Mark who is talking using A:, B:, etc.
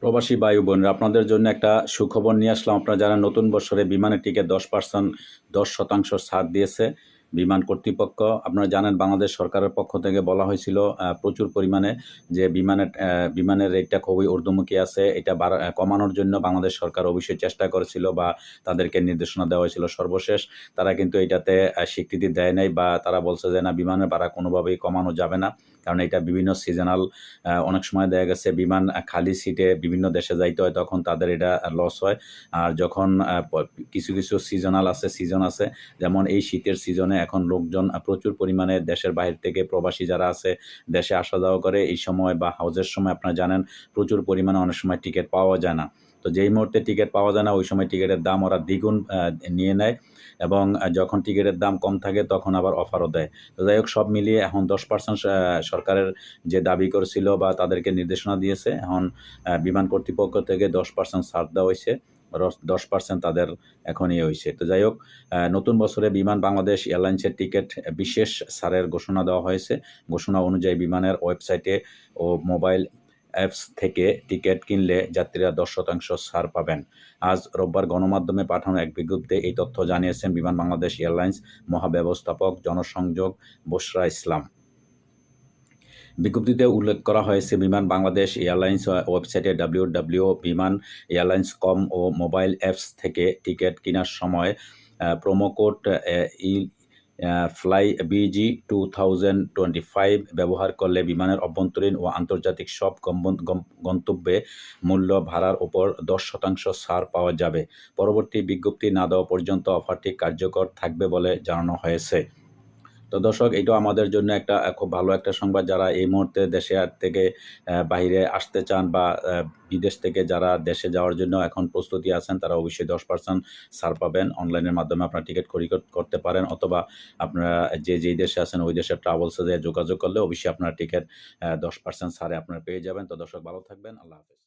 A: প্রবাসী ভাই বোনেরা, আপনাদের জন্য একটা সুখবর নিয়ে আসলাম। আপনারা যারা নতুন বছরে বিমানের টিকিট 10% ছাড় দিয়েছে বিমান কর্তৃপক্ষ। আপনারা জানেন বাংলাদেশ সরকারের পক্ষ থেকে বলা হয়েছিল প্রচুর পরিমাণে যে বিমানের রেটটা খুবই ঊর্ধ্বমুখী আছে, এটা কমানোর জন্য বাংলাদেশ সরকার অবশ্যই চেষ্টা করেছিল বা তাদেরকে নির্দেশনা দেওয়া হয়েছিল। সর্বশেষ তারা কিন্তু এটাতে স্বীকৃতি দেয় নাই, বা তারা বলছে যে না, বিমানের ভাড়া কোনোভাবেই কমানো যাবে না, কারণ এটা বিভিন্ন সিজনাল। অনেক সময় দেখা গেছে বিমান খালি সিটে বিভিন্ন দেশে যাইতে হয়, তখন তাদের এটা লস হয়। আর যখন কিছু কিছু সিজন আছে, যেমন এই শীতের সিজনে এখন লোকজন প্রচুর পরিমাণে দেশের বাইরে থেকে প্রবাসী যারা আছে দেশে আসা যাওয়া করে। এই সময় বা হাউজের সময় আপনারা জানেন প্রচুর পরিমাণে অনেক সময় টিকিট পাওয়া যায় না। তো যেই মুহূর্তে টিকিট পাওয়া যায় না, ওই সময় টিকিটের দাম ওরা দ্বিগুণ নিয়ে নেয়, এবং যখন টিকিটের দাম কম থাকে তখন আবার অফারও দেয়। তো যাই হোক, সব মিলিয়ে এখন 10% সরকারের যে দাবি করেছিল বা তাদেরকে নির্দেশনা দিয়েছে, এখন বিমান কর্তৃপক্ষ থেকে 10% ছাড় দেওয়া হয়েছে। 10% তাদের এখন হয়েছে। তো যাই হোক, নতুন বছরে বিমান বাংলাদেশ এয়ারলাইন্সের টিকিট বিশেষ ছাড়ের ঘোষণা দেওয়া হয়েছে। ঘোষণা অনুযায়ী বিমানের ওয়েবসাইটে ও মোবাইল অ্যাপস থেকে টিকিট কিনলে যাত্রীরা 10% ছাড় পাবেন। আজ রোববার গণমাধ্যমে পাঠানো এক বিজ্ঞপ্তিতে এই তথ্য জানিয়েছেন বিমান বাংলাদেশ এয়ারলাইন্স মহাব্যবস্থাপক জনসংযোগ বশরা ইসলাম। বিজ্ঞপ্তিতে উল্লেখ করা হয়েছে, বিমান বাংলাদেশ এয়ারলাইন্স ওয়েবসাইটে www.biman-airlines.com ও মোবাইল অ্যাপস থেকে টিকিট কেনার সময় প্রোমো কোড FlyBG2025 ব্যবহার করলে বিমানের অভ্যন্তরীণ ও আন্তর্জাতিক সব গন্তব্যে মূল্য ভাড়ার ওপর 10% ছাড় পাওয়া যাবে। পরবর্তী বিজ্ঞপ্তি না দেওয়া পর্যন্ত অফারটি কার্যকর থাকবে বলে জানানো হয়েছে। তো দর্শক, এইটা আমাদের জন্য একটা খুব ভালো একটা সংবাদ। যারা এই মুহূর্তে দেশে থেকে বাইরে আসতে চান, বা বিদেশ থেকে যারা দেশে যাওয়ার জন্য এখন প্রস্তুতি আছেন, তারা অবশ্যই 10% ছাড় পাবেন। অনলাইনের মাধ্যমে আপনারা টিকিট করতে পারেন, অথবা আপনারা যেই দেশে আছেন ওই দেশের ট্রাভেলসে যোগাযোগ করলে অবশ্যই আপনারা টিকিট 10% ছাড়ে আপনারা পেয়ে যাবেন। তো দর্শক, ভালো থাকবেন। আল্লাহ হাফেজ।